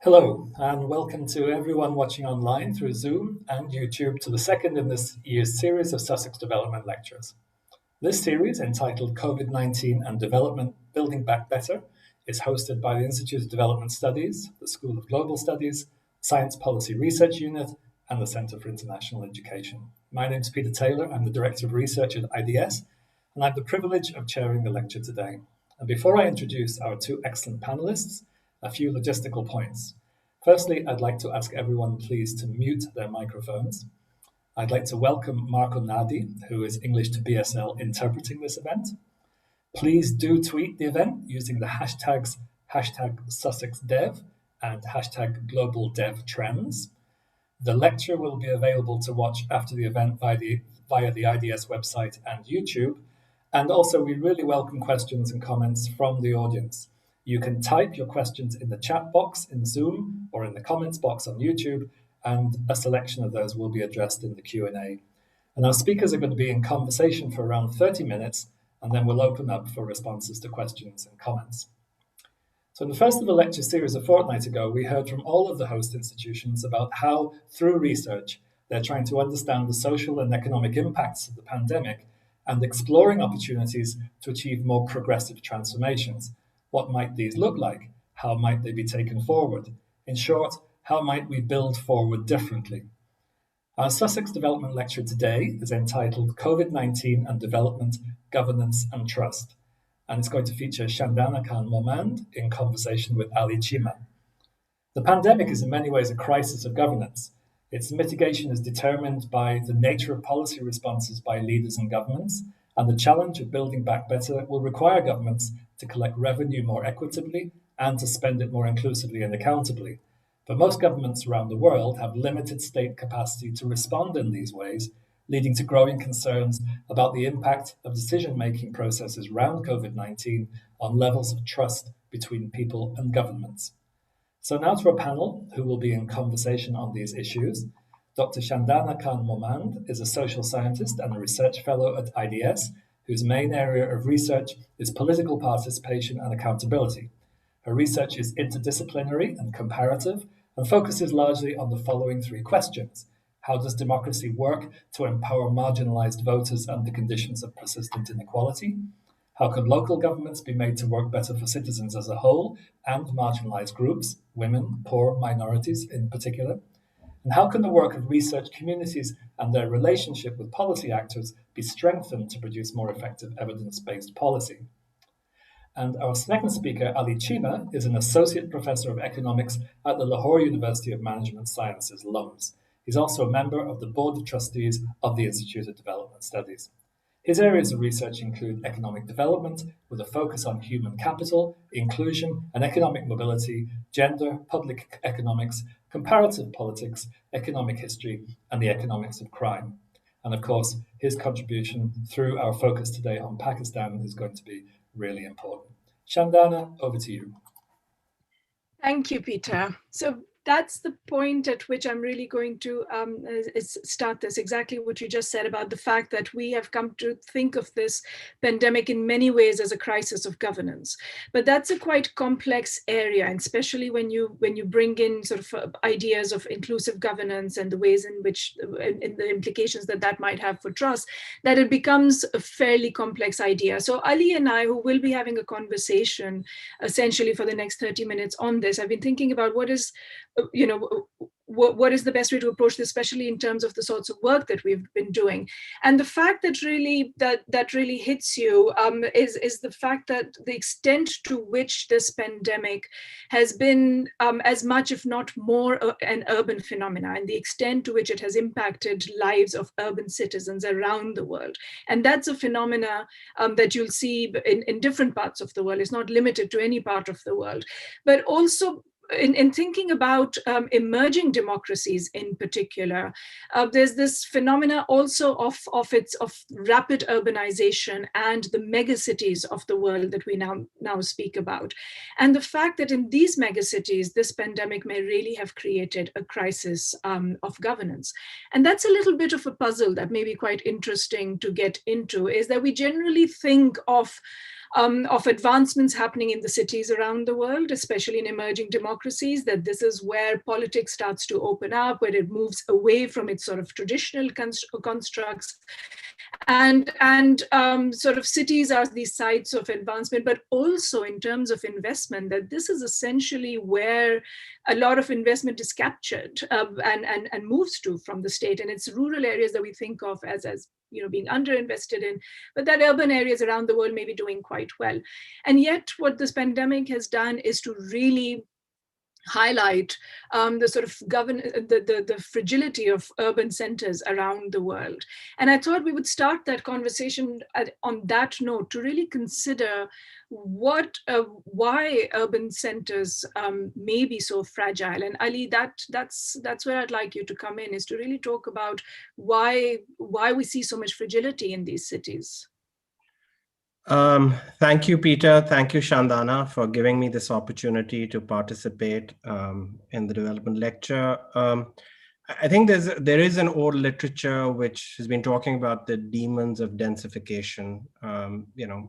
Hello, and welcome to everyone watching online through Zoom and YouTube to the second in this year's series of Sussex Development Lectures. This series, entitled COVID-19 and Development Building Back Better, is hosted by the Institute of Development Studies, the School of Global Studies, Science Policy Research Unit, and the Centre for International Education. My name is Peter Taylor. I'm the Director of Research at IDS, and I have the privilege of chairing the lecture today. And before I introduce our two excellent panelists, a few logistical points. Firstly, I'd like to ask everyone please to mute their microphones. I'd like to welcome Marco Nadi, who is English to BSL interpreting this event. Please do tweet the event using the hashtags #SussexDev and #GlobalDevTrends. The lecture will be available to watch after the event via the IDS website and YouTube. And also, we really welcome questions and comments from the audience. You can type your questions in the chat box in Zoom or in the comments box on YouTube, and a selection of those will be addressed in the Q&A. And our speakers are going to be in conversation for around 30 minutes, and then we'll open up for responses to questions and comments. So in the first of the lecture series a fortnight ago, we heard from all of the host institutions about how, through research, they're trying to understand the social and economic impacts of the pandemic and exploring opportunities to achieve more progressive transformations. What might these look like? How might they be taken forward? In short, how might we build forward differently? Our Sussex Development Lecture today is entitled COVID-19 and Development, Governance and Trust, and it's going to feature Shandana Khan Mohmand in conversation with Ali Cheema. The pandemic is in many ways a crisis of governance. Its mitigation is determined by the nature of policy responses by leaders and governments, and the challenge of building back better will require governments to collect revenue more equitably and to spend it more inclusively and accountably. But most governments around the world have limited state capacity to respond in these ways, leading to growing concerns about the impact of decision-making processes around COVID-19 on levels of trust between people and governments. So now to a panel who will be in conversation on these issues. Dr. Shandana Khan Mohmand is a social scientist and a research fellow at IDS, whose main area of research is political participation and accountability. Her research is interdisciplinary and comparative and focuses largely on the following three questions. How does democracy work to empower marginalized voters under conditions of persistent inequality? How can local governments be made to work better for citizens as a whole and marginalized groups, women, poor, minorities in particular? And how can the work of research communities and their relationship with policy actors be strengthened to produce more effective evidence-based policy? And our second speaker, Ali Cheema, is an associate professor of economics at the Lahore University of Management Sciences, LUMS. He's also a member of the Board of Trustees of the Institute of Development Studies. His areas of research include economic development, with a focus on human capital, inclusion and economic mobility, gender, public economics, comparative politics, economic history, and the economics of crime. And of course, his contribution through our focus today on Pakistan is going to be really important. Shandana, over to you. Thank you, Peter. So that's the point at which I'm really going to start this, exactly what you just said about the fact that we have come to think of this pandemic in many ways as a crisis of governance. But that's a quite complex area, and especially when you bring in sort of ideas of inclusive governance and the ways in which, in the implications that might have for trust, that it becomes a fairly complex idea. So Ali and I, who will be having a conversation essentially for the next 30 minutes on this, I've been thinking about what is the best way to approach this, especially in terms of the sorts of work that we've been doing. And the fact that really hits you is the fact that the extent to which this pandemic has been as much, if not more, an urban phenomenon, and the extent to which it has impacted lives of urban citizens around the world. And that's a phenomena that you'll see in different parts of the world. It's not limited to any part of the world, but also in thinking about emerging democracies in particular, there's this phenomena also of rapid urbanization and the megacities of the world that we now speak about. And the fact that in these megacities, this pandemic may really have created a crisis of governance. And that's a little bit of a puzzle that may be quite interesting to get into, is that we generally think of of advancements happening in the cities around the world, especially in emerging democracies, that this is where politics starts to open up, where it moves away from its sort of traditional constructs. And sort of cities are these sites of advancement, but also in terms of investment, that this is essentially where a lot of investment is captured and moves to from the state. And it's rural areas that we think of as being underinvested in, but that urban areas around the world may be doing quite well. And yet what this pandemic has done is to really highlight the sort of the fragility of urban centers around the world. And I thought we would start that conversation on that note, to really consider why urban centers may be so fragile. And Ali, that's where I'd like you to come in, is to really talk about why we see so much fragility in these cities. Thank you, Peter. Thank you, Shandana, for giving me this opportunity to participate in the development lecture. I think there is an old literature which has been talking about the demons of densification,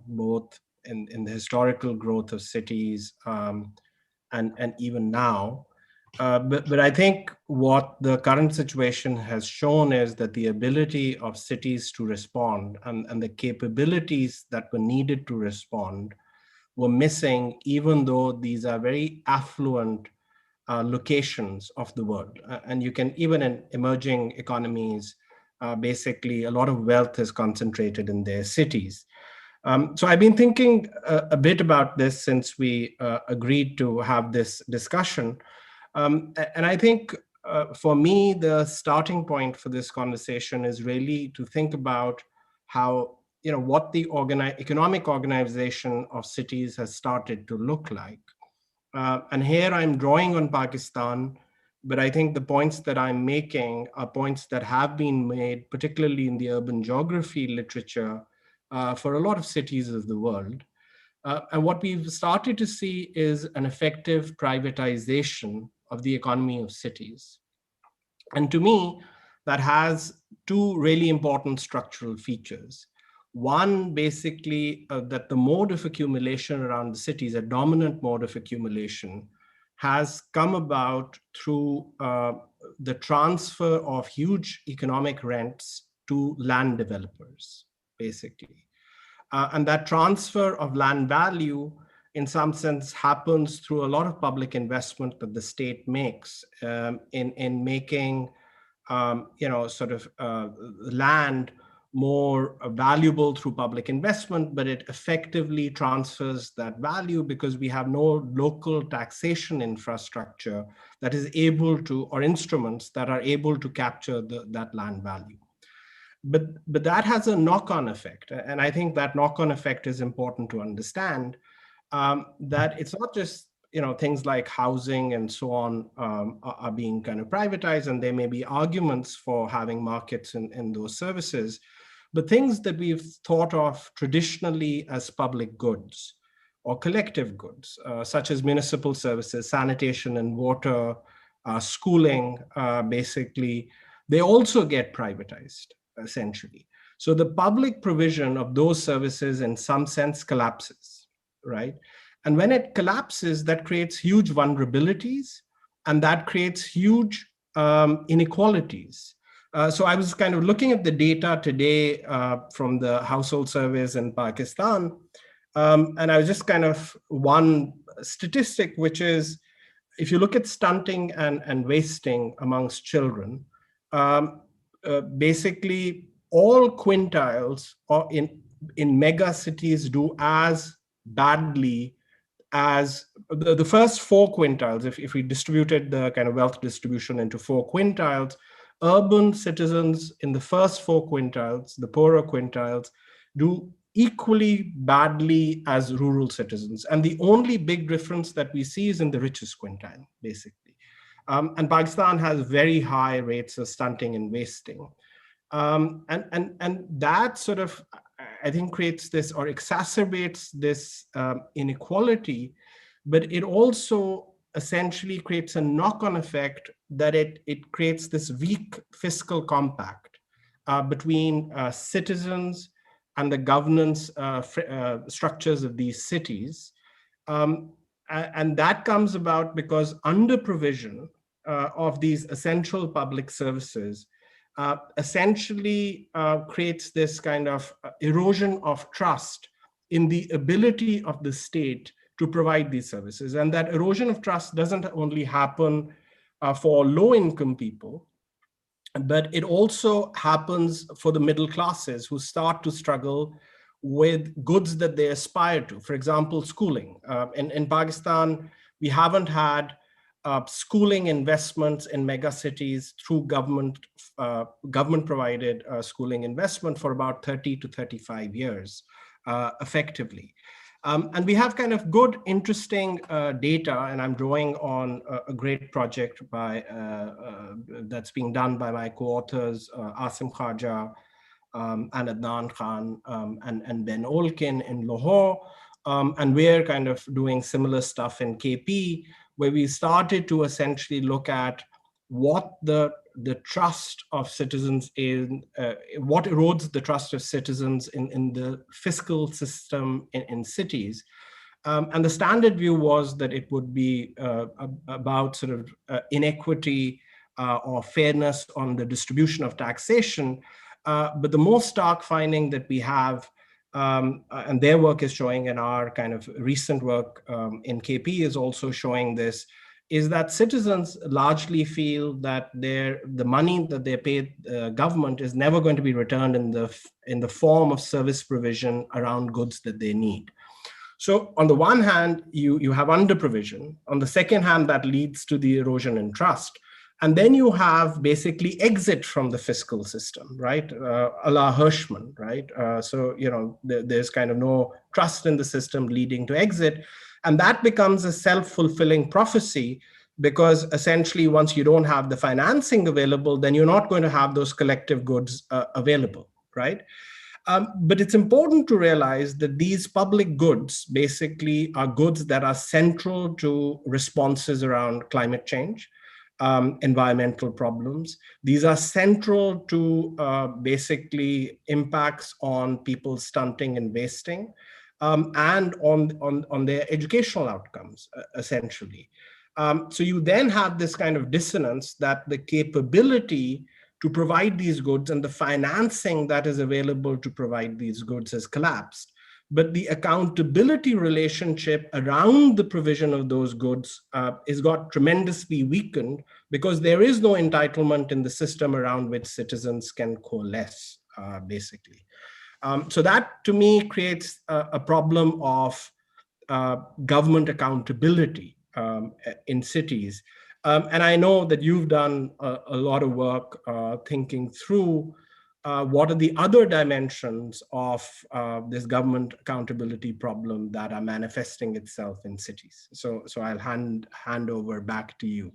both in the historical growth of cities and even now. But I think what the current situation has shown is that the ability of cities to respond and the capabilities that were needed to respond were missing, even though these are very affluent locations of the world. And you can, even in emerging economies, basically a lot of wealth is concentrated in their cities. So I've been thinking a bit about this since we agreed to have this discussion. And I think for me, the starting point for this conversation is really to think about how, what the economic organization of cities has started to look like. And here I'm drawing on Pakistan, but I think the points that I'm making are points that have been made, particularly in the urban geography literature, for a lot of cities of the world. And what we've started to see is an effective privatization of the economy of cities. And to me, that has two really important structural features. One, basically, that the mode of accumulation around the cities, a dominant mode of accumulation, has come about through the transfer of huge economic rents to land developers, basically. And that transfer of land value, in some sense, happens through a lot of public investment that the state makes in making, land more valuable through public investment, but it effectively transfers that value because we have no local taxation infrastructure that is able to, or instruments that are able to capture that land value. But that has a knock-on effect. And I think that knock-on effect is important to understand, that it's not just, things like housing and so on are being kind of privatized, and there may be arguments for having markets in those services, but things that we've thought of traditionally as public goods or collective goods, such as municipal services, sanitation and water, schooling, basically, they also get privatized, essentially. So the public provision of those services in some sense collapses, right? And when it collapses, that creates huge vulnerabilities, and that creates huge inequalities. So I was kind of looking at the data today from the household surveys in Pakistan, and I was just kind of one statistic, which is, if you look at stunting and wasting amongst children, basically all quintiles in mega cities do as badly as the first 4 quintiles. If we distributed the kind of wealth distribution into 4 quintiles, urban citizens in the first 4 quintiles, the poorer quintiles, do equally badly as rural citizens. And the only big difference that we see is in the richest quintile, basically. And Pakistan has very high rates of stunting and wasting. And that sort of, I think, creates this or exacerbates this inequality, but it also essentially creates a knock-on effect that it creates this weak fiscal compact between citizens and the governance structures of these cities. And that comes about because under provision of these essential public services essentially creates this kind of erosion of trust in the ability of the state to provide these services. And that erosion of trust doesn't only happen for low-income people, but it also happens for the middle classes who start to struggle with goods that they aspire to. For example, schooling. In Pakistan, we haven't had schooling investments in mega cities through government-provided schooling investment for about 30 to 35 years, effectively. And we have kind of good, interesting data, and I'm drawing on a great project that's being done by my co-authors, Asim Khaja and Adnan Khan and Ben Olkin in Lahore. And we're kind of doing similar stuff in KP, where we started to essentially look at what the trust of citizens in, what erodes the trust of citizens in the fiscal system in cities. And the standard view was that it would be about sort of inequity or fairness on the distribution of taxation. But the most stark finding that we have, and their work is showing, and our kind of recent work in KP is also showing this, is that citizens largely feel that the money that they pay the government is never going to be returned in the form of service provision around goods that they need. So on the one hand, you have under provision. On the second hand, that leads to the erosion in trust. And then you have basically exit from the fiscal system, right? A la Hirschman, right? So, there's kind of no trust in the system leading to exit. And that becomes a self-fulfilling prophecy, because essentially once you don't have the financing available, then you're not going to have those collective goods available, right? But it's important to realize that these public goods basically are goods that are central to responses around climate change, environmental problems. These are central to basically impacts on people stunting and wasting, and on their educational outcomes, essentially. So you then have this kind of dissonance that the capability to provide these goods and the financing that is available to provide these goods has collapsed. But the accountability relationship around the provision of those goods is got tremendously weakened, because there is no entitlement in the system around which citizens can coalesce, basically. So that, to me, creates a problem of government accountability in cities. And I know that you've done a lot of work thinking through what are the other dimensions of this government accountability problem that are manifesting itself in cities. So I'll hand over back to you.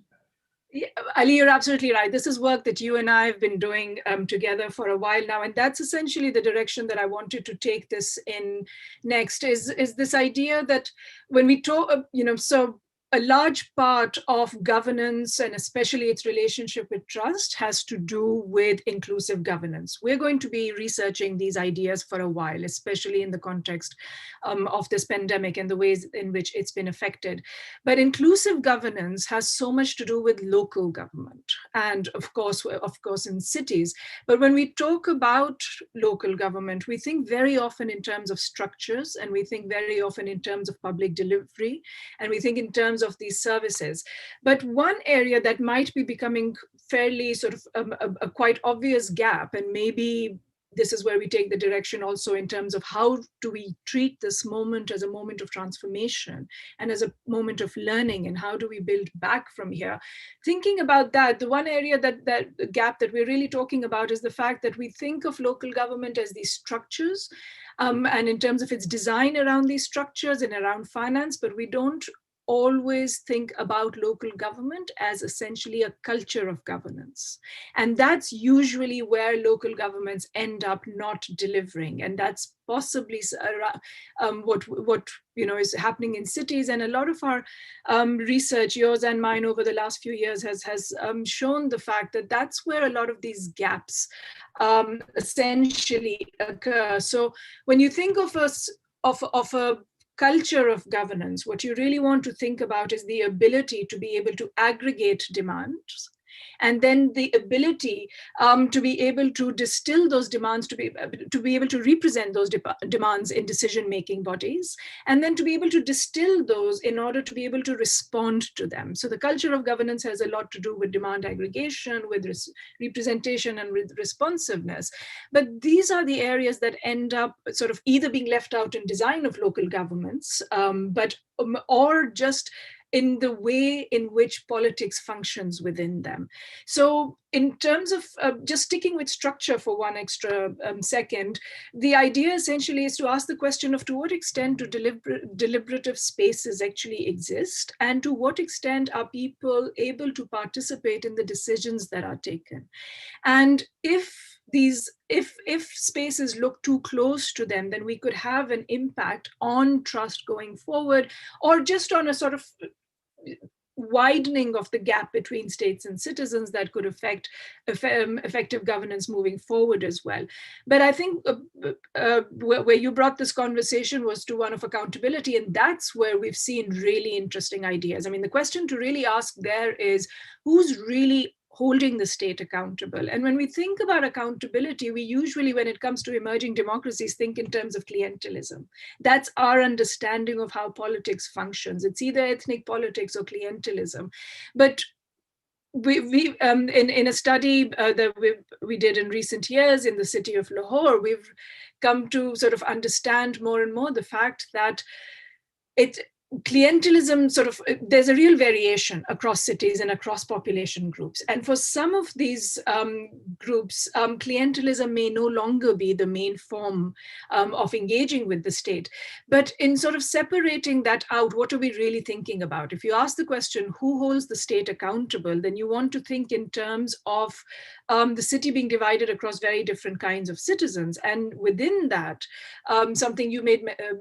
Yeah, Ali, you're absolutely right. This is work that you and I have been doing together for a while now, and that's essentially the direction that I wanted to take this in next. Is this idea that when we talk, so a large part of governance, and especially its relationship with trust, has to do with inclusive governance. We're going to be researching these ideas for a while, especially in the context of this pandemic and the ways in which it's been affected. But inclusive governance has so much to do with local government, and of course in cities. But when we talk about local government, we think very often in terms of structures, and we think very often in terms of public delivery, and we think in terms of these services. But one area that might be becoming fairly sort of a quite obvious gap, and maybe this is where we take the direction also in terms of how do we treat this moment as a moment of transformation and as a moment of learning, and how do we build back from here. Thinking about that, the one area that gap that we're really talking about is the fact that we think of local government as these structures, and in terms of its design around these structures and around finance, but we don't always think about local government as essentially a culture of governance. And that's usually where local governments end up not delivering. And that's possibly what is happening in cities. And a lot of our research, yours and mine, over the last few years has shown the fact that that's where a lot of these gaps essentially occur. So when you think of a culture of governance, what you really want to think about is the ability to be able to aggregate demands, and then the ability to be able to distill those demands, to be able to represent those demands in decision-making bodies, and then to be able to distill those in order to be able to respond to them. So the culture of governance has a lot to do with demand aggregation, with representation, and with responsiveness. But these are the areas that end up sort of either being left out in design of local governments, or just in the way in which politics functions within them. So in terms of just sticking with structure for one extra second, the idea essentially is to ask the question of to what extent do deliberative spaces actually exist, and to what extent are people able to participate in the decisions that are taken. And if spaces look too close to them, then we could have an impact on trust going forward, or just on a sort of widening of the gap between states and citizens that could affect effective governance moving forward as well. But I think where you brought this conversation was to one of accountability, and that's where we've seen really interesting ideas. I mean, the question to really ask there is, who's really holding the state accountable? And when we think about accountability, we usually, when it comes to emerging democracies, think in terms of clientelism. That's our understanding of how politics functions. It's either ethnic politics or clientelism. But we in a study that we did in recent years in the city of Lahore, we've come to sort of understand more and more the fact that clientelism there's a real variation across cities and across population groups. And for some of these groups, clientelism may no longer be the main form of engaging with the state. But in sort of separating that out, what are we really thinking about? If you ask the question, who holds the state accountable, then you want to think in terms of the city being divided across very different kinds of citizens. And within that, something you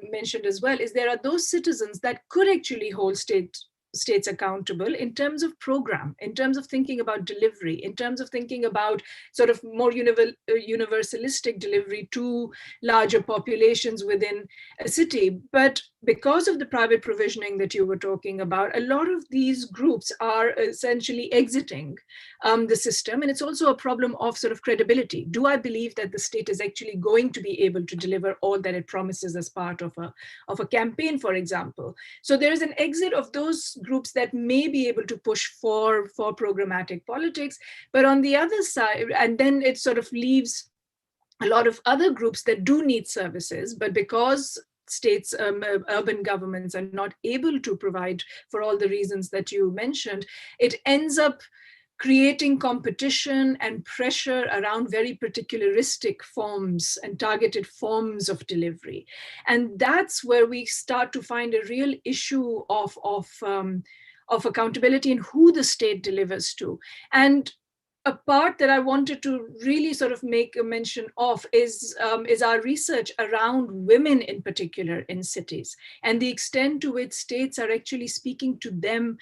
mentioned as well, is there are those citizens that could actually hold states accountable in terms of program, in terms of thinking about delivery, in terms of thinking about sort of more universalistic delivery to larger populations within a city. But because of the private provisioning that you were talking about, a lot of these groups are essentially exiting the system. And it's also a problem of sort of credibility. Do I believe that the state is actually going to be able to deliver all that it promises as part of a campaign, for example? So there is an exit of those groups that may be able to push for programmatic politics. But on the other side, and then it sort of leaves a lot of other groups that do need services, but because states, urban governments are not able to provide for all the reasons that you mentioned, it ends up creating competition and pressure around very particularistic forms and targeted forms of delivery. And that's where we start to find a real issue of accountability and who the state delivers to. And a part that I wanted to really sort of make a mention of is our research around women in particular in cities, and the extent to which states are actually speaking to them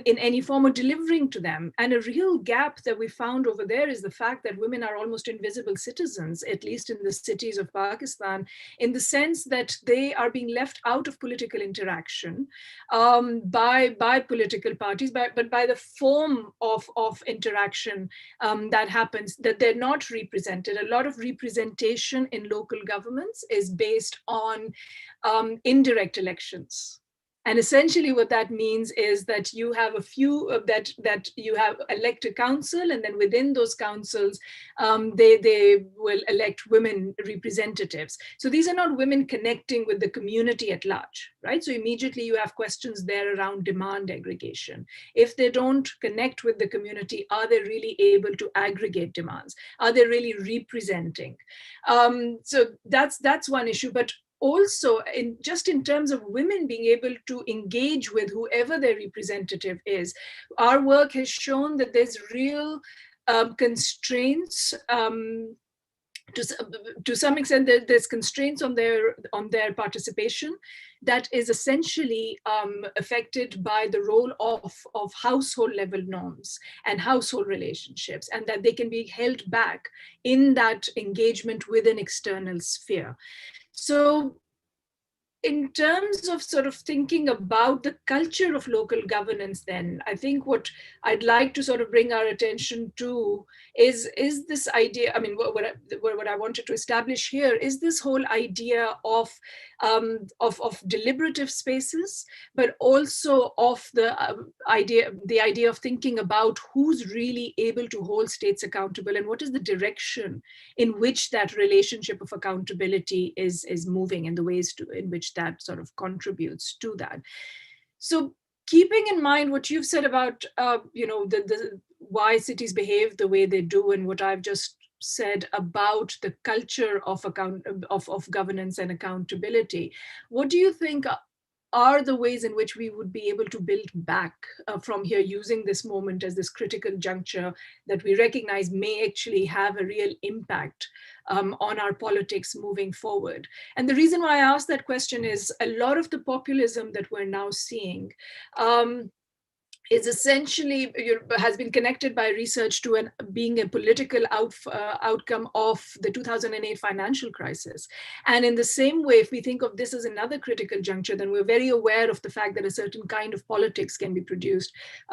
in any form or delivering to them. And a real gap that we found over there is the fact that women are almost invisible citizens, at least in the cities of Pakistan, in the sense that they are being left out of political interaction by political parties, but by the form of interaction that happens, that they're not represented. A lot of representation in local governments is based on indirect elections. And essentially what that means is that you have a few that you have elect a council, and then within those councils, they will elect women representatives. So these are not women connecting with the community at large, right? So immediately you have questions there around demand aggregation. If they don't connect with the community, are they really able to aggregate demands? Are they really representing? So that's one issue. But also in terms of women being able to engage with whoever their representative is. Our work has shown that there's real constraints. To some extent, there's constraints on their participation that is essentially affected by the role of household level norms and household relationships, and that they can be held back in that engagement with an external sphere. So in terms of sort of thinking about the culture of local governance, then I think what I'd like to sort of bring our attention to is this idea. I mean, what I wanted to establish here is this whole idea of deliberative spaces, but also of the idea of thinking about who's really able to hold states accountable and what is the direction in which that relationship of accountability is moving, and the ways in which that sort of contributes to that. So keeping in mind what you've said about the why cities behave the way they do, and what I've just said about the culture of governance and accountability, what do you think are the ways in which we would be able to build back from here, using this moment as this critical juncture that we recognize may actually have a real impact on our politics moving forward? And the reason why I ask that question is a lot of the populism that we're now seeing is essentially has been connected by research to being a political outcome of the 2008 financial crisis. And in the same way, if we think of this as another critical juncture, then we're very aware of the fact that a certain kind of politics can be produced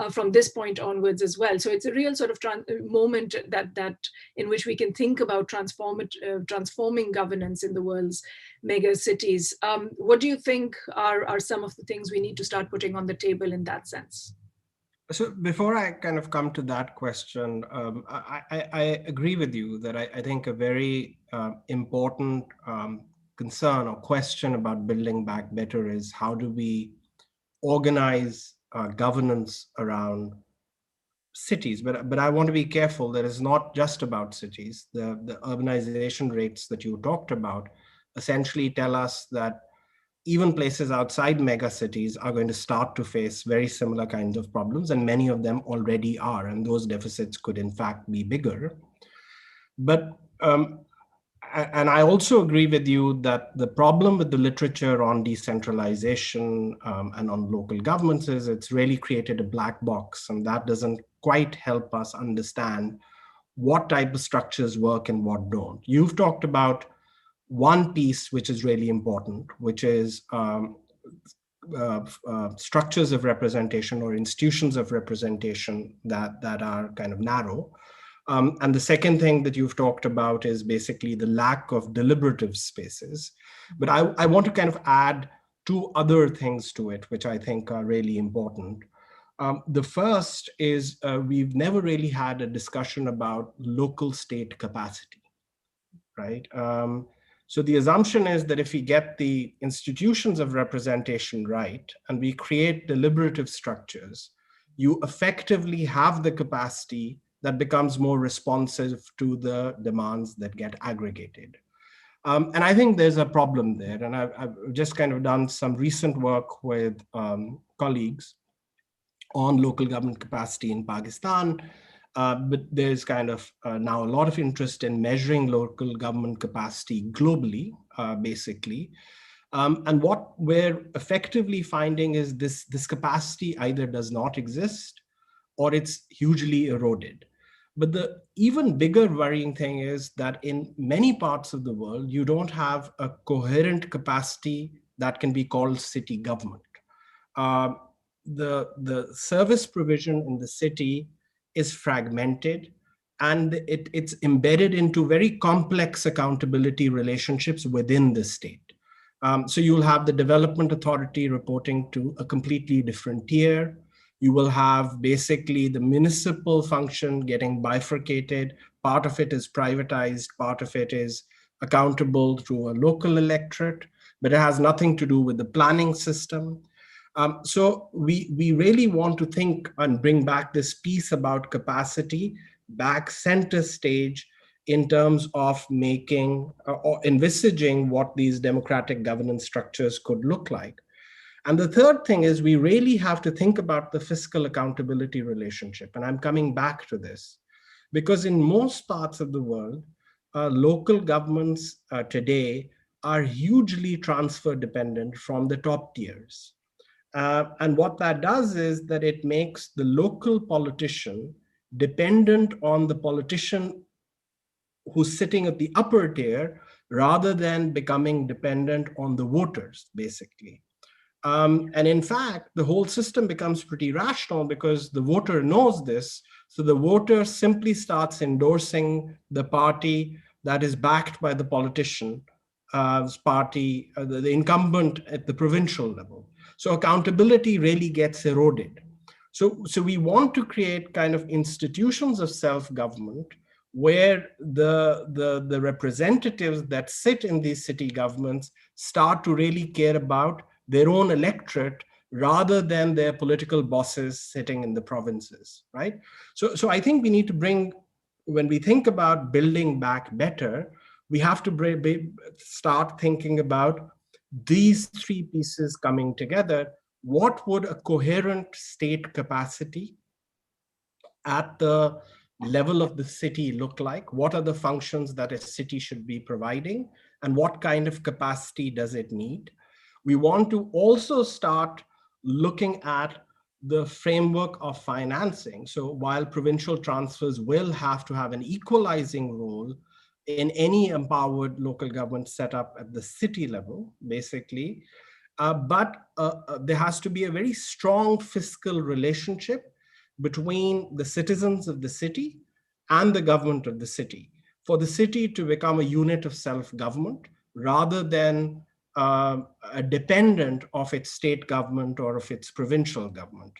from this point onwards as well. So it's a real sort of moment that in which we can think about transforming governance in the world's mega cities. What do you think are some of the things we need to start putting on the table in that sense? So before I kind of come to that question, I agree with you that I think a very important concern or question about building back better is how do we organize governance around cities? But I want to be careful that it's not just about cities. The urbanization rates that you talked about essentially tell us that even places outside mega cities are going to start to face very similar kinds of problems, and many of them already are, and those deficits could in fact be bigger. But and I also agree with you that the problem with the literature on decentralization and on local governments is it's really created a black box, and that doesn't quite help us understand what type of structures work and what don't. You've talked about one piece which is really important, which is structures of representation or institutions of representation that are kind of narrow. And the second thing that you've talked about is basically the lack of deliberative spaces. But I want to kind of add two other things to it, which I think are really important. The first is we've never really had a discussion about local state capacity, right? So the assumption is that if we get the institutions of representation right and we create deliberative structures, you effectively have the capacity that becomes more responsive to the demands that get aggregated. And I think there's a problem there. And I've just kind of done some recent work with colleagues on local government capacity in Pakistan. But there's kind of now a lot of interest in measuring local government capacity globally, basically. And what we're effectively finding is this capacity either does not exist or it's hugely eroded. But the even bigger worrying thing is that in many parts of the world, you don't have a coherent capacity that can be called city government. The service provision in the city is fragmented, and it's embedded into very complex accountability relationships within the state. So you'll have the development authority reporting to a completely different tier. You will have basically the municipal function getting bifurcated. Part of it is privatized, part of it is accountable through a local electorate, but it has nothing to do with the planning system. So we really want to think and bring back this piece about capacity back center stage in terms of making or envisaging what these democratic governance structures could look like. And the third thing is we really have to think about the fiscal accountability relationship. And I'm coming back to this because in most parts of the world, local governments today are hugely transfer dependent from the top tiers. And what that does is that it makes the local politician dependent on the politician who's sitting at the upper tier rather than becoming dependent on the voters, basically. And in fact, the whole system becomes pretty rational because the voter knows this. So the voter simply starts endorsing the party that is backed by the politician's party, the incumbent at the provincial level. So accountability really gets eroded. So we want to create kind of institutions of self-government where the representatives that sit in these city governments start to really care about their own electorate rather than their political bosses sitting in the provinces, right? So I think we need to bring, when we think about building back better, we have to start thinking about these three pieces coming together. What would a coherent state capacity at the level of the city look like? What are the functions that a city should be providing? And what kind of capacity does it need? We want to also start looking at the framework of financing. So while provincial transfers will have to have an equalizing role in any empowered local government set up at the city level, basically, but there has to be a very strong fiscal relationship between the citizens of the city and the government of the city, for the city to become a unit of self-government rather than a dependent of its state government or of its provincial government.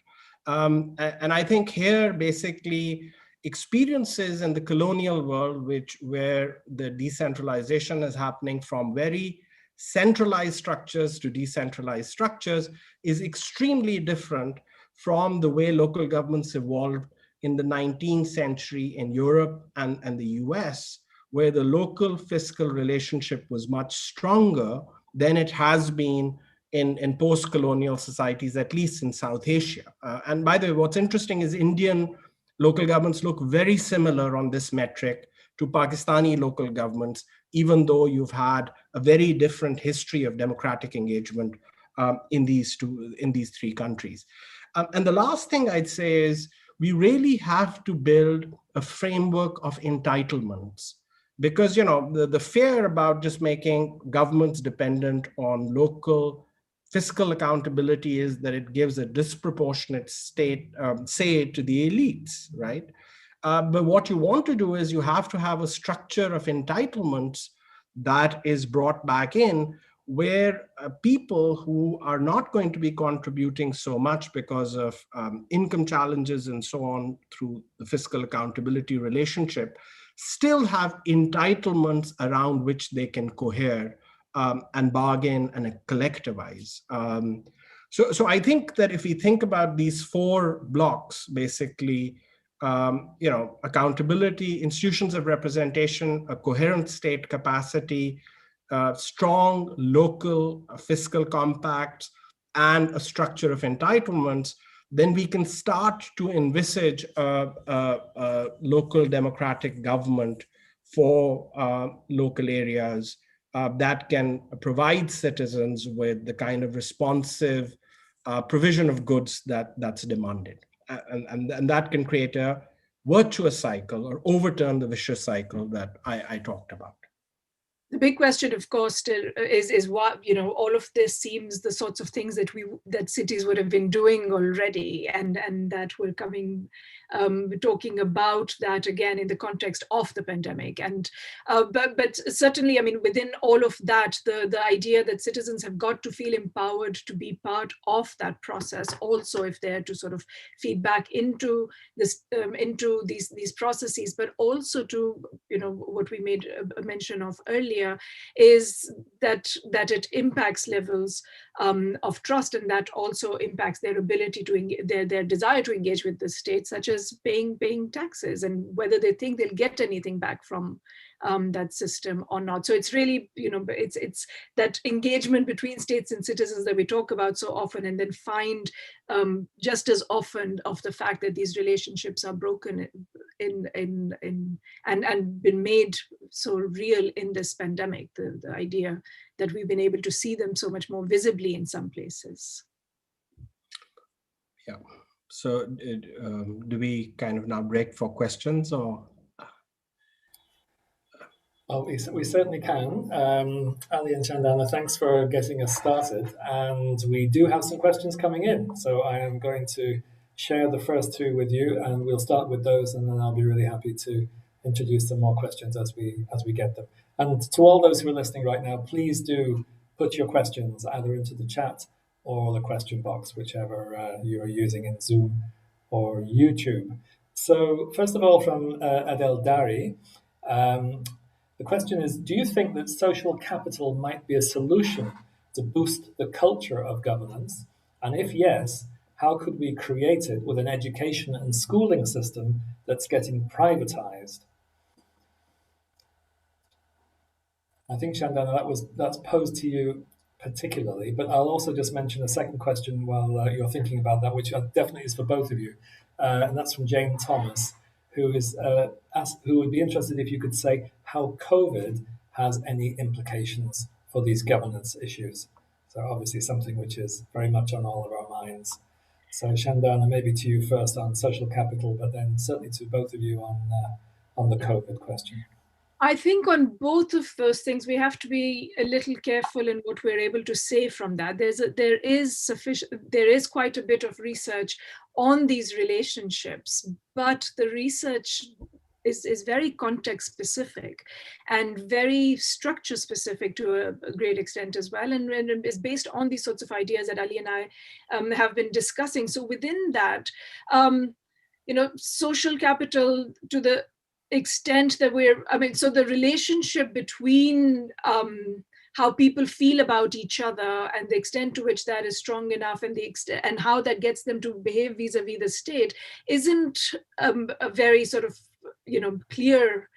And I think here, basically, experiences in the colonial world, where the decentralization is happening from very centralized structures to decentralized structures, is extremely different from the way local governments evolved in the 19th century in Europe and the US, where the local fiscal relationship was much stronger than it has been in post-colonial societies, at least in South Asia. And by the way, what's interesting is Indian local governments look very similar on this metric to Pakistani local governments, even though you've had a very different history of democratic engagement in these three countries. And the last thing I'd say is we really have to build a framework of entitlements, because the fear about just making governments dependent on local fiscal accountability is that it gives a disproportionate state say to the elites, right? But what you want to do is you have to have a structure of entitlements that is brought back in, where people who are not going to be contributing so much because of income challenges and so on through the fiscal accountability relationship still have entitlements around which they can cohere and bargain and collectivize. So I think that if we think about these four blocks, basically, accountability, institutions of representation, a coherent state capacity, strong local fiscal compacts, and a structure of entitlements, then we can start to envisage a local democratic government for local areas that can provide citizens with the kind of responsive provision of goods that's demanded. And that can create a virtuous cycle or overturn the vicious cycle that I talked about. The big question, of course, still is what, all of this seems the sorts of things that cities would have been doing already, and that we're talking about that again in the context of the pandemic. And but certainly, I mean, within all of that, the idea that citizens have got to feel empowered to be part of that process, also if they're to sort of feed back into this into these processes, but also to what we made a mention of earlier, idea is that it impacts levels of trust, and that also impacts their ability to their desire to engage with the state, such as paying taxes and whether they think they'll get anything back from that system or not. So it's really, it's that engagement between states and citizens that we talk about so often, and then find just as often of the fact that these relationships are broken and been made so real in this pandemic. The idea that we've been able to see them so much more visibly in some places. Yeah. So do we kind of now break for questions, or? Well, we certainly can. Ali and Shandana, thanks for getting us started. And we do have some questions coming in. So I am going to share the first two with you, and we'll start with those, and then I'll be really happy to introduce some more questions as we get them. And to all those who are listening right now, please do put your questions either into the chat or the question box, whichever you are using in Zoom or YouTube. So first of all, from Adel Dari, the question is, do you think that social capital might be a solution to boost the culture of governance? And if yes, how could we create it with an education and schooling system that's getting privatized? I think, Shandana, that's posed to you particularly, but I'll also just mention a second question while you're thinking about that, which definitely is for both of you. And that's from Jane Thomas, who would be interested if you could say how COVID has any implications for these governance issues. So obviously something which is very much on all of our minds. So Shandana, maybe to you first on social capital, but then certainly to both of you on the COVID question. I think on both of those things, we have to be a little careful in what we're able to say from that. There is quite a bit of research on these relationships, but the research is very context specific and very structure specific to a great extent as well, and is based on these sorts of ideas that Ali and I have been discussing. So within that, social capital, to the extent that so the relationship between how people feel about each other and the extent to which that is strong enough, and how that gets them to behave vis-a-vis the state isn't a very sort of clear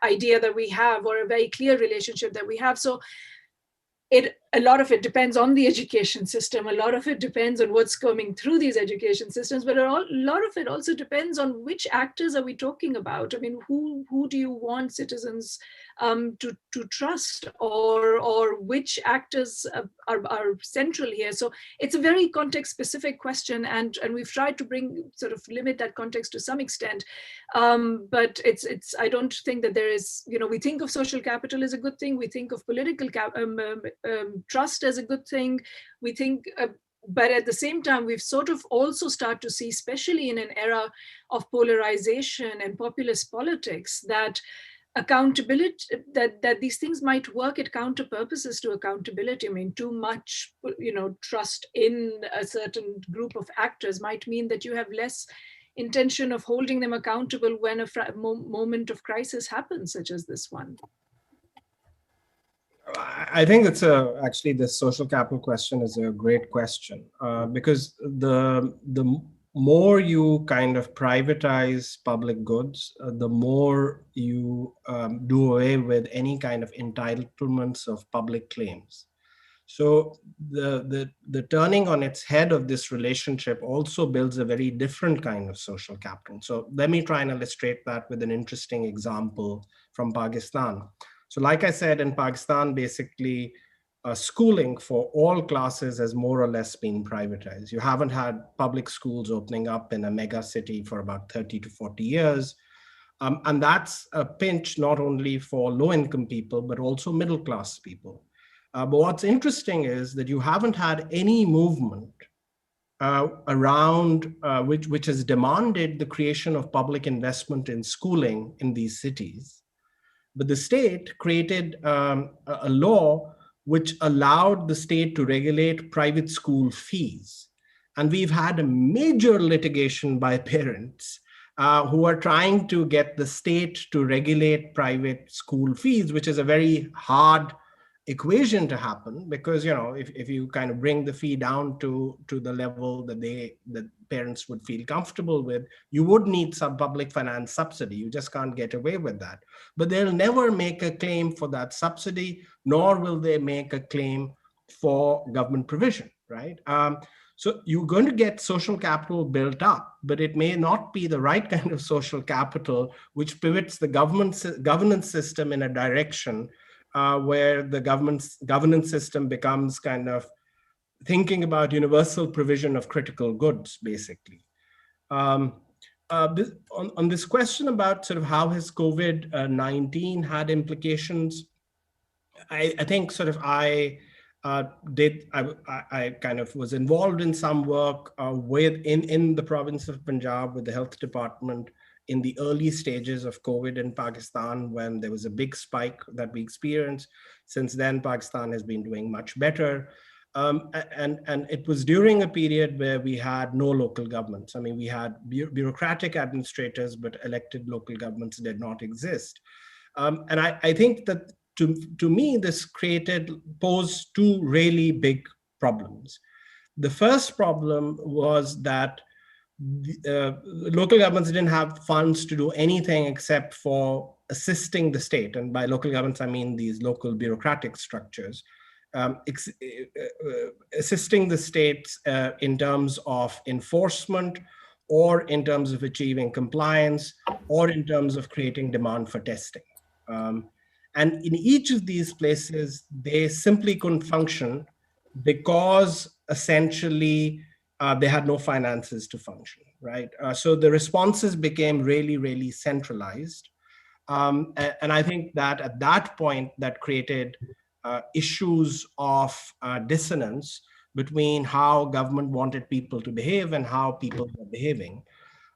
idea that we have, or a very clear relationship that we have. So a lot of it depends on the education system. A lot of it depends on what's coming through these education systems, but a lot of it also depends on which actors are we talking about. I mean, who do you want citizens to trust, or which actors are central here? So it's a very context-specific question, and we've tried to limit that context to some extent. But I don't think that there is, we think of social capital as a good thing. We think of political trust as a good thing. We think, but at the same time, we've sort of also start to see, especially in an era of polarization and populist politics, that accountability, that these things might work at counter purposes to accountability. I mean, too much, trust in a certain group of actors might mean that you have less intention of holding them accountable when a moment of crisis happens, such as this one. I think actually the social capital question is a great question, because the more you kind of privatize public goods, the more you do away with any kind of entitlements of public claims. So the turning on its head of this relationship also builds a very different kind of social capital. So let me try and illustrate that with an interesting example from Pakistan. So like I said, in Pakistan, basically, schooling for all classes has more or less been privatized. You haven't had public schools opening up in a mega city for about 30 to 40 years. And that's a pinch not only for low-income people, but also middle-class people. But what's interesting is that you haven't had any movement around which has demanded the creation of public investment in schooling in these cities. But the state created a law which allowed the state to regulate private school fees. And we've had a major litigation by parents who are trying to get the state to regulate private school fees, which is a very hard equation to happen, because if you kind of bring the fee down to the level that the parents would feel comfortable with, you would need some public finance subsidy. You just can't get away with that. But they'll never make a claim for that subsidy, nor will they make a claim for government provision, right? So you're going to get social capital built up, but it may not be the right kind of social capital, which pivots the governance system in a direction where the governance system becomes kind of thinking about universal provision of critical goods, basically. On this question about sort of how has COVID-19 had implications, I think sort of I kind of was involved in some work in the province of Punjab with the health department in the early stages of COVID in Pakistan, when there was a big spike that we experienced. Since then, Pakistan has been doing much better. And it was during a period where we had no local governments. I mean, we had bureaucratic administrators, but elected local governments did not exist. And I think that to me, this posed two really big problems. The first problem was that local governments didn't have funds to do anything except for assisting the state. And by local governments, I mean these local bureaucratic structures, assisting the states in terms of enforcement, or in terms of achieving compliance, or in terms of creating demand for testing. And in each of these places, they simply couldn't function because essentially they had no finances to function, right? So the responses became really, really centralized. And I think that at that point, that created issues of dissonance between how government wanted people to behave and how people were behaving.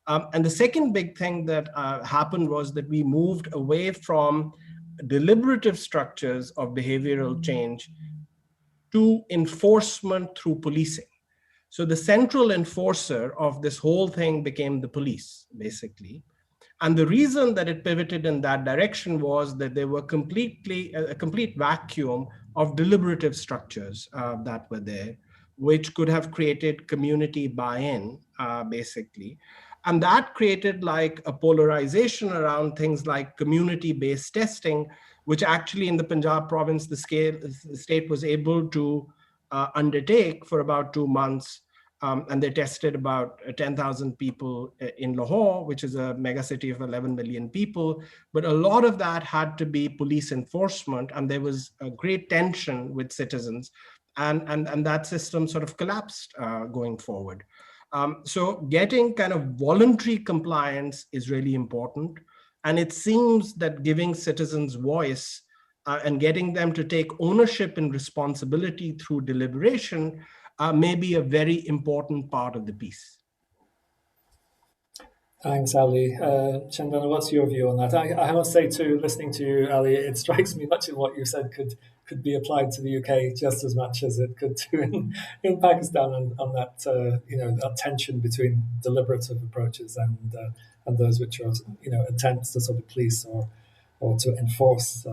And the second big thing that happened was that we moved away from deliberative structures of behavioral change to enforcement through policing. So the central enforcer of this whole thing became the police, basically. And the reason that it pivoted in that direction was that there were a complete vacuum of deliberative structures that were there, which could have created community buy-in, basically. And that created like a polarization around things like community-based testing, which actually in the Punjab province, the state was able to undertake for about 2 months. And they tested about 10,000 people in Lahore, which is a megacity of 11 million people. But a lot of that had to be police enforcement, and there was a great tension with citizens. And that system sort of collapsed going forward. So getting kind of voluntary compliance is really important. And it seems that giving citizens voice and getting them to take ownership and responsibility through deliberation may be a very important part of the piece. Thanks, Ali. Shandana, what's your view on that? I must say too, listening to you, Ali, it strikes me much of what you said could be applied to the UK just as much as it could do in Pakistan, on that that tension between deliberative approaches and those which are attempts to sort of police or to enforce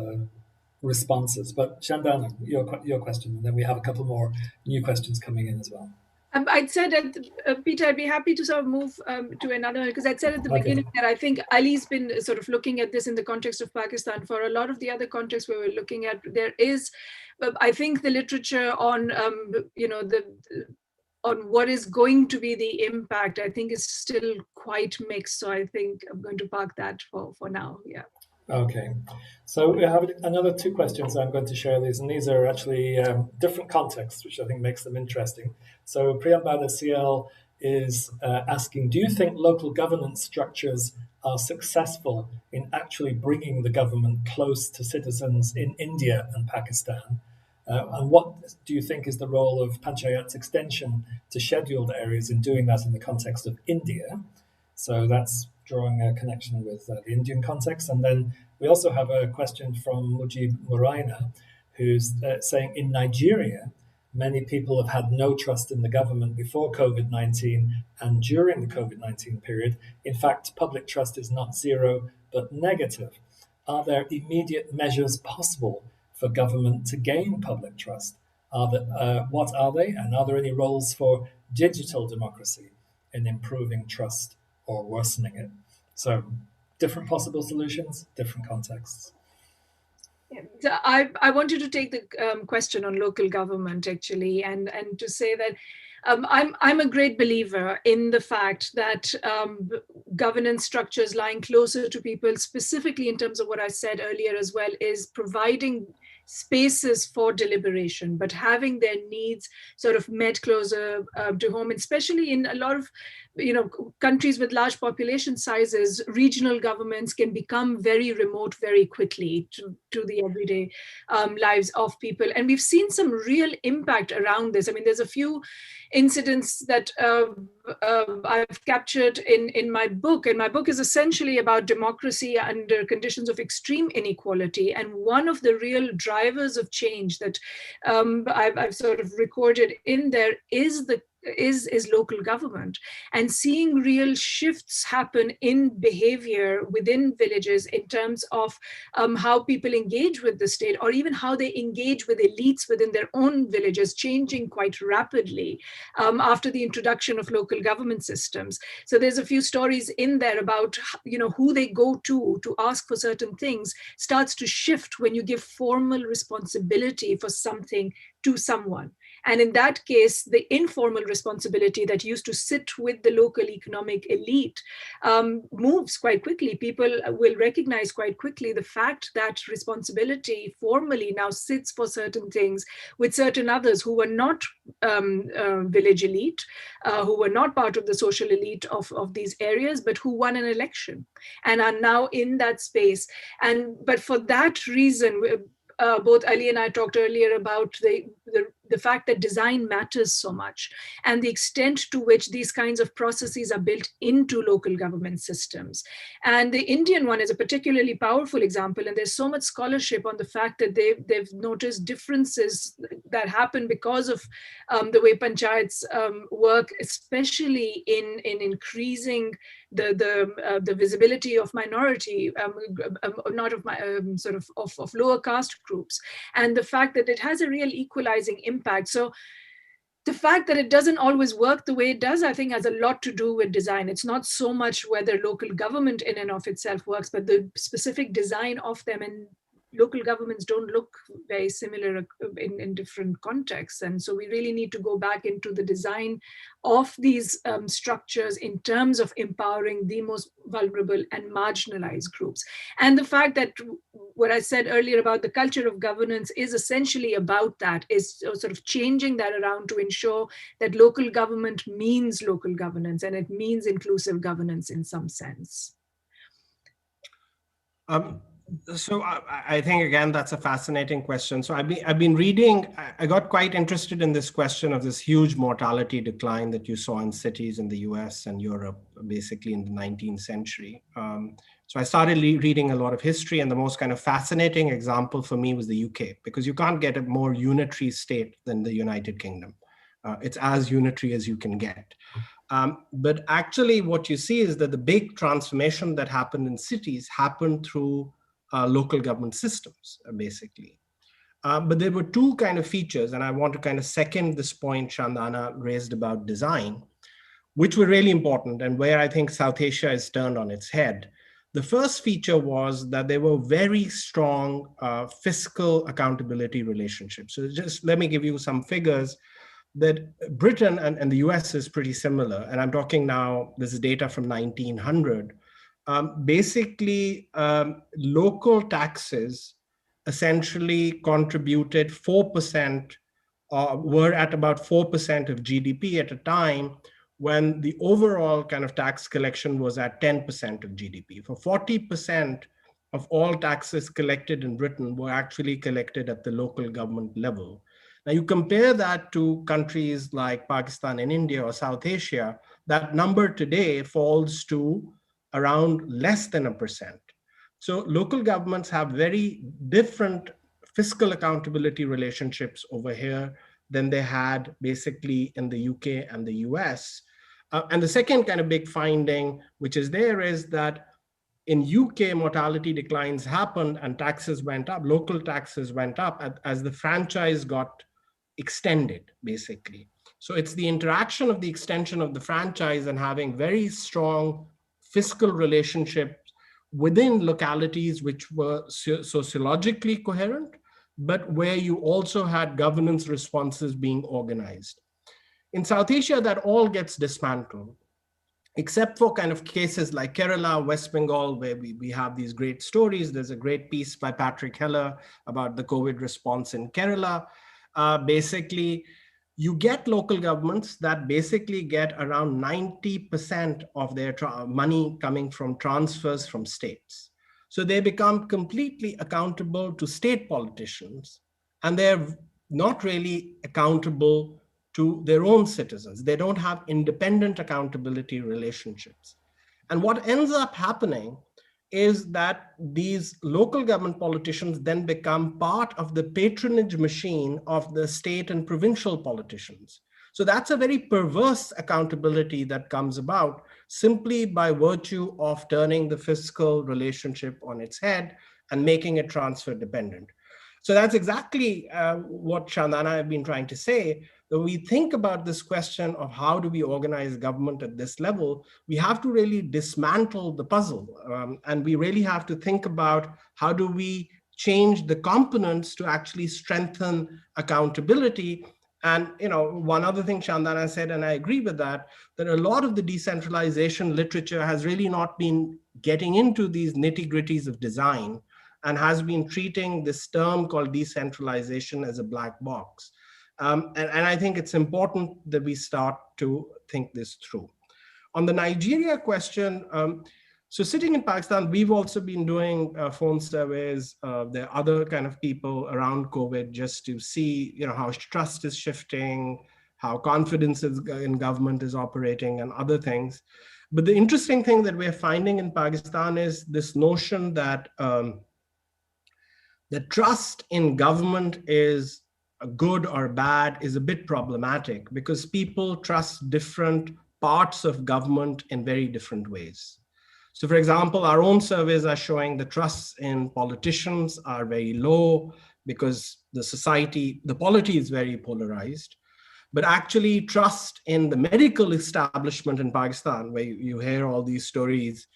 responses. But Shandana, your question, and then we have a couple more new questions coming in as well. I'd said, Peter, I'd be happy to sort of move to another, because I'd said at the beginning that I think Ali's been sort of looking at this in the context of Pakistan. For a lot of the other contexts where we're looking at, there is, I think, the literature on, on what is going to be the impact, I think is still quite mixed. So I think I'm going to park that for now. Yeah. Okay, so we have another two questions. I'm going to share these, and these are actually different contexts, which I think makes them interesting. So Priyambada CL is asking, do you think local governance structures are successful in actually bringing the government close to citizens in India and Pakistan? And what do you think is the role of Panchayat's extension to scheduled areas in doing that in the context of India? So that's drawing a connection with the Indian context. And then we also have a question from Mujib Muraina, who's saying in Nigeria, Many people have had no trust in the government before COVID-19 and during the COVID-19 period. In fact, public trust is not zero, but negative. Are there immediate measures possible for government to gain public trust? What are they? And are there any roles for digital democracy in improving trust or worsening it? So, different possible solutions, different contexts. So I wanted to take the question on local government actually, and to say that I'm a great believer in the fact that governance structures lying closer to people, specifically in terms of what I said earlier as well, is providing spaces for deliberation, but having their needs sort of met closer to home, especially in a lot of countries with large population sizes. Regional governments can become very remote very quickly to the everyday lives of people, and we've seen some real impact around this. I mean, there's a few incidents that I've captured in my book, and my book is essentially about democracy under conditions of extreme inequality. And one of the real drivers of change that I've sort of recorded in there is local government, and seeing real shifts happen in behavior within villages in terms of how people engage with the state, or even how they engage with elites within their own villages, changing quite rapidly after the introduction of local government systems. So there's a few stories in there about who they go to ask for certain things starts to shift when you give formal responsibility for something to someone. And in that case, the informal responsibility that used to sit with the local economic elite moves quite quickly. People will recognize quite quickly the fact that responsibility formally now sits for certain things with certain others who were not village elite, who were not part of the social elite of these areas, but who won an election and are now in that space. But for that reason, both Ali and I talked earlier about the fact that design matters so much, and the extent to which these kinds of processes are built into local government systems. And the Indian one is a particularly powerful example, and there's so much scholarship on the fact that they've noticed differences that happen because of the way panchayats work, especially in increasing the visibility of minority, not of my sort of lower caste groups, and the fact that it has a real equalizing impact. So the fact that it doesn't always work the way it does, I think, has a lot to do with design. It's not so much whether local government in and of itself works, but the specific design of them. And local governments don't look very similar in different contexts. And so we really need to go back into the design of these structures in terms of empowering the most vulnerable and marginalized groups. And the fact that what I said earlier about the culture of governance is essentially about that, is sort of changing that around to ensure that local government means local governance, and it means inclusive governance in some sense. So I think, again, that's a fascinating question. So I've been reading, I got quite interested in this question of this huge mortality decline that you saw in cities in the US and Europe, basically in the 19th century. So I started reading a lot of history, and the most kind of fascinating example for me was the UK, because you can't get a more unitary state than the United Kingdom. It's as unitary as you can get. But actually what you see is that the big transformation that happened in cities happened through local government systems, basically. But there were two kind of features, and I want to kind of second this point Shandana raised about design, which were really important and where I think South Asia is turned on its head. The first feature was that there were very strong fiscal accountability relationships. So just let me give you some figures. That Britain and the US is pretty similar. And I'm talking now, this is data from 1900. Basically, local taxes essentially contributed 4%, were at about 4% of GDP at a time when the overall kind of tax collection was at 10% of GDP. For 40% of all taxes collected in Britain were actually collected at the local government level. Now you compare that to countries like Pakistan and India or South Asia, that number today falls to around less than 1%. So local governments have very different fiscal accountability relationships over here than they had basically in the UK and the US. And the second kind of big finding, which is there, is that in UK, mortality declines happened and taxes went up, local taxes went up as the franchise got extended, basically. So it's the interaction of the extension of the franchise and having very strong fiscal relationships within localities which were sociologically coherent, but where you also had governance responses being organized. In South Asia, that all gets dismantled, except for kind of cases like Kerala, West Bengal, where we have these great stories. There's a great piece by Patrick Heller about the COVID response in Kerala. Basically, you get local governments that basically get around 90% of their money coming from transfers from states. So they become completely accountable to state politicians, and they're not really accountable to their own citizens. They don't have independent accountability relationships. And what ends up happening is that these local government politicians then become part of the patronage machine of the state and provincial politicians. So that's a very perverse accountability that comes about simply by virtue of turning the fiscal relationship on its head and making it transfer dependent. So that's exactly what Shandana and I have been trying to say. When we think about this question of how do we organize government at this level, we have to really dismantle the puzzle. And we really have to think about how do we change the components to actually strengthen accountability. And one other thing Shandana said, and I agree with that a lot of the decentralization literature has really not been getting into these nitty-gritties of design and has been treating this term called decentralization as a black box. And I think it's important that we start to think this through. On the Nigeria question, so sitting in Pakistan, we've also been doing phone surveys. There are other kind of people around COVID just to see how trust is shifting, how confidence in government is operating and other things. But the interesting thing that we're finding in Pakistan is this notion that the trust in government is good or bad is a bit problematic because people trust different parts of government in very different ways. So for example, our own surveys are showing the trusts in politicians are very low because the polity is very polarized. But actually trust in the medical establishment in Pakistan, where you hear all these stories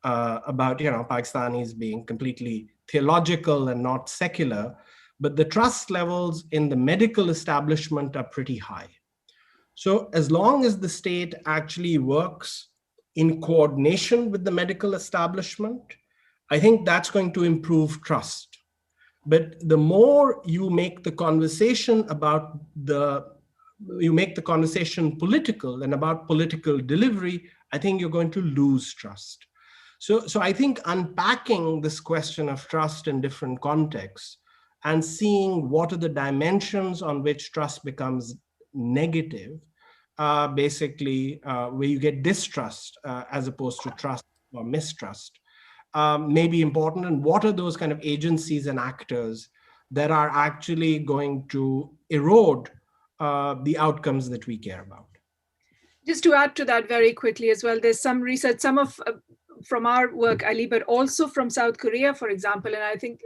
about Pakistanis being completely theological and not secular, but the trust levels in the medical establishment are pretty high. So as long as the state actually works in coordination with the medical establishment, I think that's going to improve trust. But the more you make the conversation political and about political delivery, I think you're going to lose trust. So I think unpacking this question of trust in different contexts and seeing what are the dimensions on which trust becomes negative, basically where you get distrust as opposed to trust or mistrust, may be important. And what are those kind of agencies and actors that are actually going to erode the outcomes that we care about? Just to add to that very quickly as well, there's some research, some of from our work, Ali, but also from South Korea, for example, and I think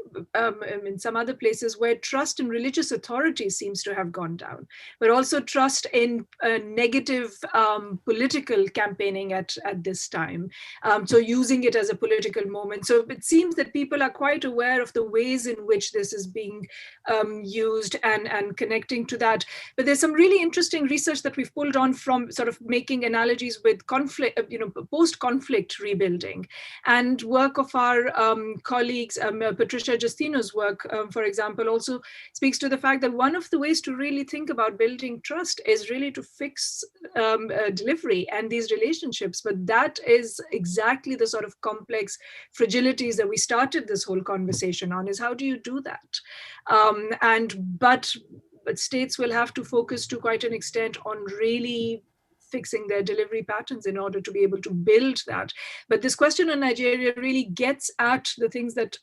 in some other places where trust in religious authorities seems to have gone down, but also trust in negative political campaigning at this time. So using it as a political moment. So it seems that people are quite aware of the ways in which this is being used and connecting to that. But there's some really interesting research that we've pulled on from sort of making analogies with conflict, post-conflict rebuilding, and work of our colleagues, Patricia Justino's work, for example, also speaks to the fact that one of the ways to really think about building trust is really to fix delivery and these relationships. But that is exactly the sort of complex fragilities that we started this whole conversation on, is how do you do that? But states will have to focus to quite an extent on really fixing their delivery patterns in order to be able to build that. But this question on Nigeria really gets at the things that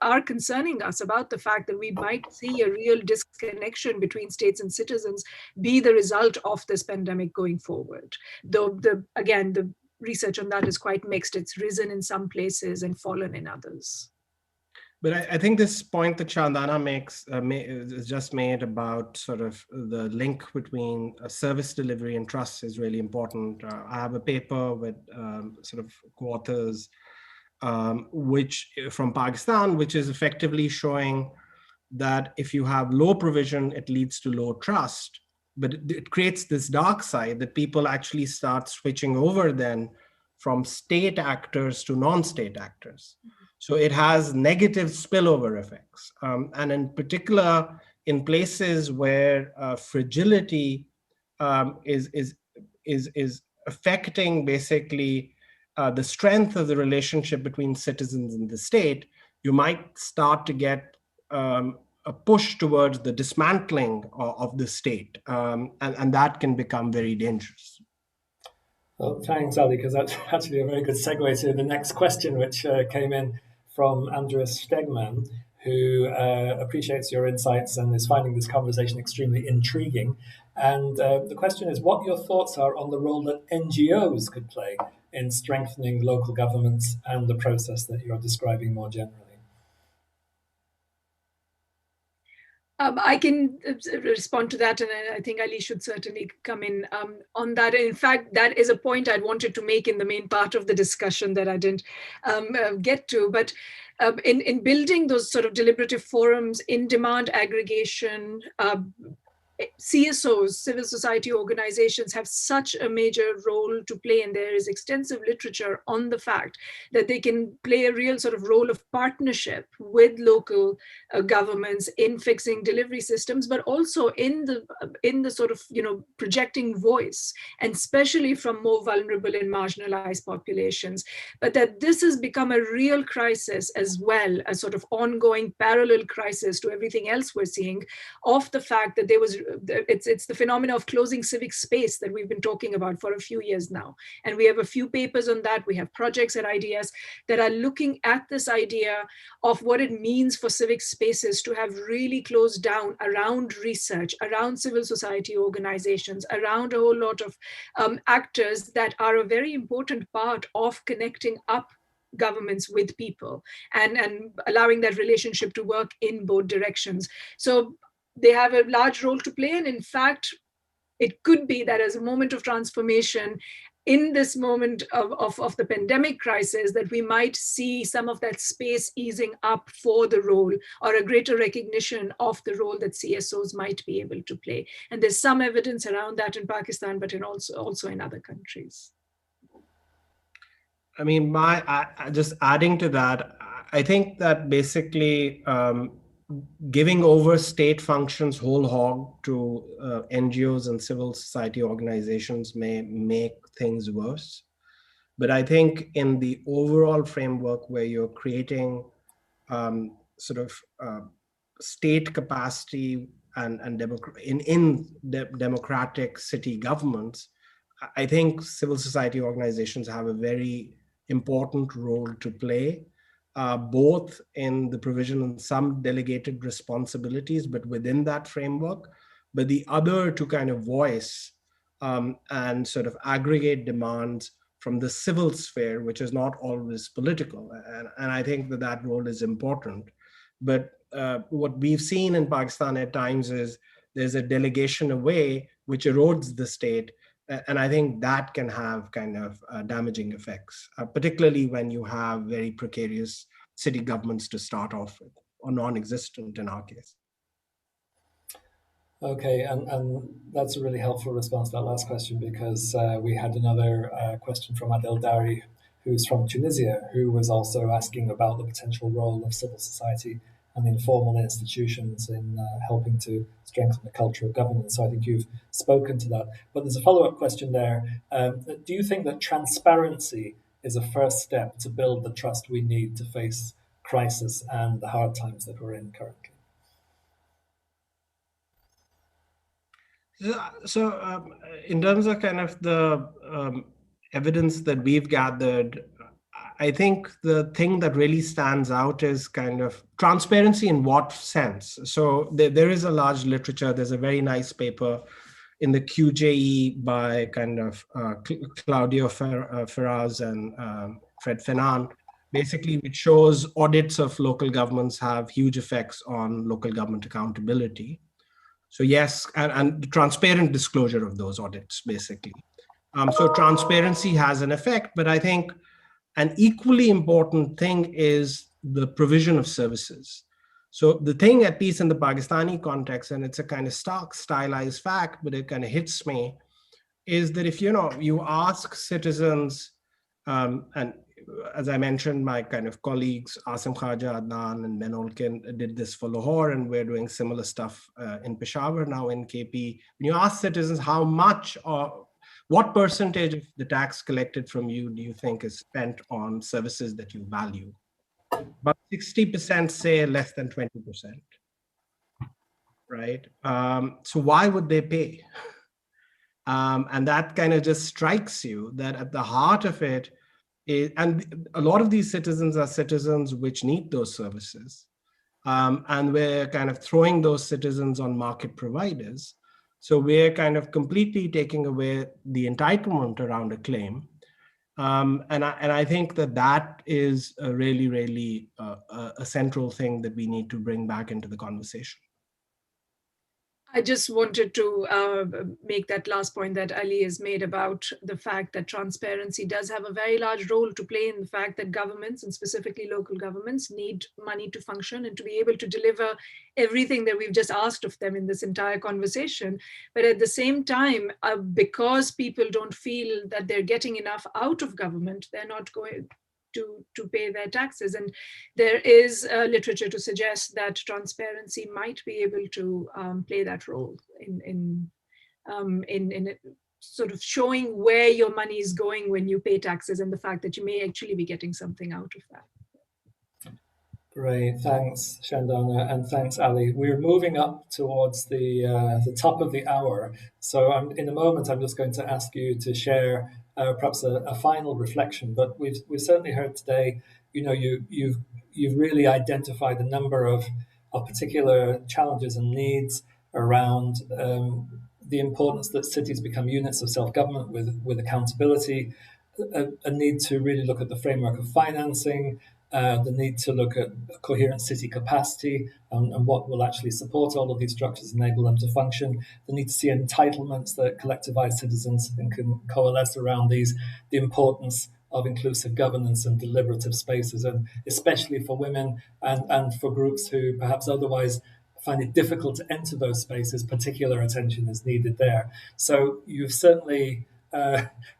are concerning us about the fact that we might see a real disconnection between states and citizens be the result of this pandemic going forward. Though the research on that is quite mixed. It's risen in some places and fallen in others. But I think this point that Shandana is just made about sort of the link between service delivery and trust is really important. I have a paper with sort of co-authors which from Pakistan, which is effectively showing that if you have low provision, it leads to low trust. But it creates this dark side that people actually start switching over then from state actors to non-state actors. So it has negative spillover effects. And in particular, in places where fragility is affecting basically the strength of the relationship between citizens and the state, you might start to get a push towards the dismantling of the state. And that can become very dangerous. Well, thanks, Ali, because that's actually a very good segue to the next question, which came in from Andreas Stegman, who appreciates your insights and is finding this conversation extremely intriguing. And the question is what your thoughts are on the role that NGOs could play in strengthening local governments and the process that you're describing more generally. I can respond to that, and I think Ali should certainly come in on that. In fact, that is a point I wanted to make in the main part of the discussion that I didn't get to. But in building those sort of deliberative forums, in demand aggregation, CSOs, civil society organizations, have such a major role to play, and there is extensive literature on the fact that they can play a real sort of role of partnership with local governments in fixing delivery systems, but also in the sort of projecting voice, and especially from more vulnerable and marginalized populations. But that this has become a real crisis as well, a sort of ongoing parallel crisis to everything else we're seeing, of the fact that it's the phenomena of closing civic space that we've been talking about for a few years now. And we have a few papers on that. We have projects at IDS that are looking at this idea of what it means for civic spaces to have really closed down around research, around civil society organizations, around a whole lot of actors that are a very important part of connecting up governments with people and allowing that relationship to work in both directions. So they have a large role to play. And in fact, it could be that as a moment of transformation in this moment of the pandemic crisis, that we might see some of that space easing up for the role, or a greater recognition of the role that CSOs might be able to play. And there's some evidence around that in Pakistan, but also in other countries. I mean, just adding to that, I think that basically giving over state functions whole hog to NGOs and civil society organizations may make things worse. But I think in the overall framework where you're creating sort of state capacity and democratic city governments, I think civil society organizations have a very important role to play, both in the provision of some delegated responsibilities, but within that framework, but the other to kind of voice and sort of aggregate demands from the civil sphere, which is not always political. And I think that role is important. But what we've seen in Pakistan at times is there's a delegation away, which erodes the state. And I think that can have kind of damaging effects, particularly when you have very precarious city governments to start off with, or non-existent in our case. Okay, and that's a really helpful response to that last question, because we had another question from Adel Dari, who's from Tunisia, who was also asking about the potential role of civil society and informal institutions in helping to strengthen the culture of governance. So I think you've spoken to that. But there's a follow-up question there. Do you think that transparency is a first step to build the trust we need to face crisis and the hard times that we're in currently? So, in terms of kind of the evidence that we've gathered, I think the thing that really stands out is kind of transparency in what sense. So there is a large literature. There's a very nice paper in the QJE by kind of Claudio Ferraz and Fred Fenan, basically, which shows audits of local governments have huge effects on local government accountability. So yes, and the transparent disclosure of those audits, basically. So transparency has an effect, but I think an equally important thing is the provision of services. So the thing, at least in the Pakistani context, and it's a kind of stark stylized fact, but it kind of hits me, is that if you ask citizens, and as I mentioned, my kind of colleagues Asim Khaja, Adnan, and Ben Olkin did this for Lahore, and we're doing similar stuff in Peshawar now in KP. When you ask citizens how much or what percentage of the tax collected from you do you think is spent on services that you value? About 60% say less than 20%, right? So why would they pay? And that kind of just strikes you that at the heart of it is, and a lot of these citizens are citizens which need those services. And we're kind of throwing those citizens on market providers. So we're kind of completely taking away the entitlement around a claim. And I think that is a really, really a central thing that we need to bring back into the conversation. I just wanted to make that last point that Ali has made about the fact that transparency does have a very large role to play in the fact that governments, and specifically local governments, need money to function and to be able to deliver everything that we've just asked of them in this entire conversation. But at the same time, because people don't feel that they're getting enough out of government, they're not going to pay their taxes. And there is literature to suggest that transparency might be able to play that role in sort of showing where your money is going when you pay taxes, and the fact that you may actually be getting something out of that. Great, thanks, Shandana, and thanks, Ali. We're moving up towards the top of the hour, so in a moment I'm just going to ask you to share perhaps a final reflection. But we've certainly heard today, you've really identified a number of particular challenges and needs around the importance that cities become units of self-government with accountability, a need to really look at the framework of financing. The need to look at coherent city capacity and what will actually support all of these structures, enable them to function. The need to see entitlements that collectivize citizens and can coalesce around these. The importance of inclusive governance and deliberative spaces, and especially for women and for groups who perhaps otherwise find it difficult to enter those spaces, particular attention is needed there. So you've certainly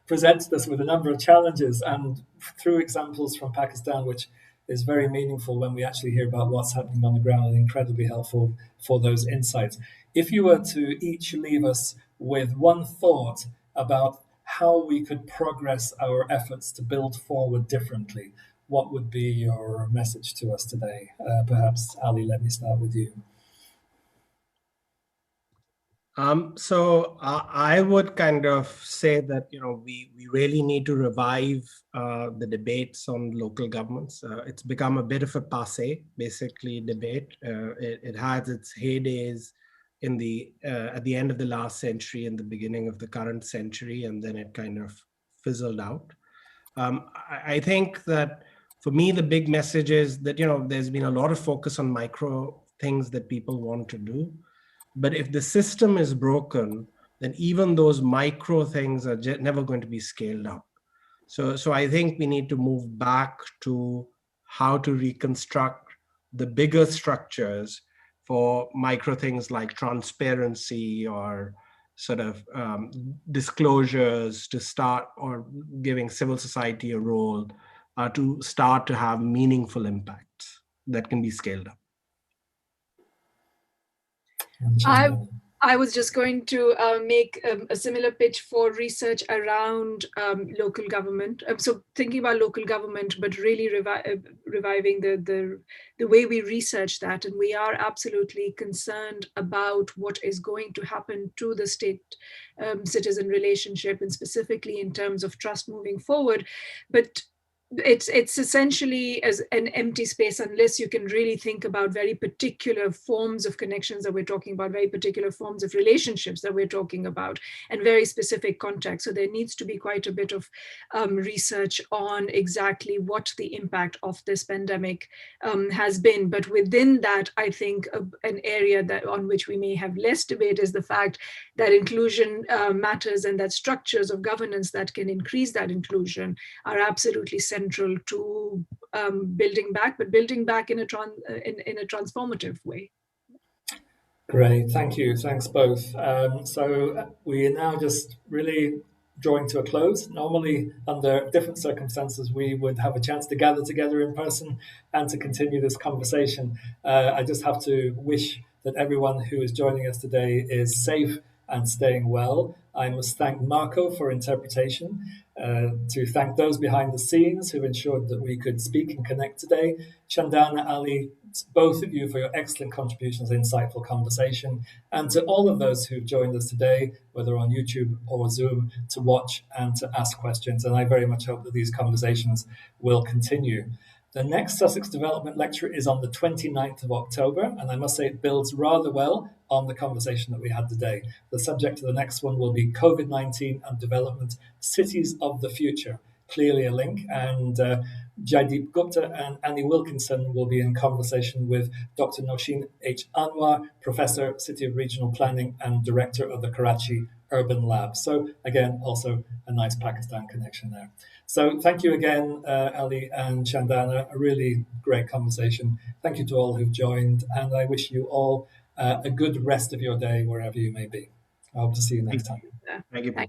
presented us with a number of challenges, and through examples from Pakistan, which is very meaningful when we actually hear about what's happening on the ground, and incredibly helpful for those insights. If you were to each leave us with one thought about how we could progress our efforts to build forward differently, what would be your message to us today? Perhaps, Ali, let me start with you. So I would kind of say that we really need to revive the debates on local governments. It's become a bit of a passé, basically, debate. It had its heydays at the end of the last century and the beginning of the current century, and then it kind of fizzled out. I think that for me, the big message is that there's been a lot of focus on micro things that people want to do. But if the system is broken, then even those micro things are never going to be scaled up. So I think we need to move back to how to reconstruct the bigger structures for micro things like transparency or sort of disclosures to start, or giving civil society a role to start to have meaningful impacts that can be scaled up. I I was just going to make a similar pitch for research around local government. So thinking about local government, but really reviving the way we research that. And we are absolutely concerned about what is going to happen to the state citizen relationship, and specifically in terms of trust moving forward. But it's essentially as an empty space unless you can really think about very particular forms of connections that we're talking about, very particular forms of relationships that we're talking about, and very specific context. So there needs to be quite a bit of research on exactly what the impact of this pandemic has been. But within that, I think an area that on which we may have less debate is the fact that inclusion matters, and that structures of governance that can increase that inclusion are absolutely central to building back, but building back in a transformative way. Great, thank you. Thanks both. So we are now just really drawing to a close. Normally, under different circumstances, we would have a chance to gather together in person and to continue this conversation. I just have to wish that everyone who is joining us today is safe and staying well. I must thank Marco for interpretation, to thank those behind the scenes who ensured that we could speak and connect today. Shandana, Ali, both of you for your excellent contributions, insightful conversation, and to all of those who've joined us today, whether on YouTube or Zoom, to watch and to ask questions. And I very much hope that these conversations will continue. The next Sussex Development Lecture is on the 29th of October, and I must say it builds rather well on the conversation that we had today. The subject of the next one will be COVID-19 and development, cities of the future. Clearly a link, and Jaideep Gupta and Annie Wilkinson will be in conversation with Dr. Noshin H. Anwar, Professor, City of Regional Planning and Director of the Karachi Urban Lab. So again, also a nice Pakistan connection there. So thank you again, Ali and Shandana, a really great conversation. Thank you to all who've joined, and I wish you all a good rest of your day wherever you may be. I hope to see you next time. Thank you.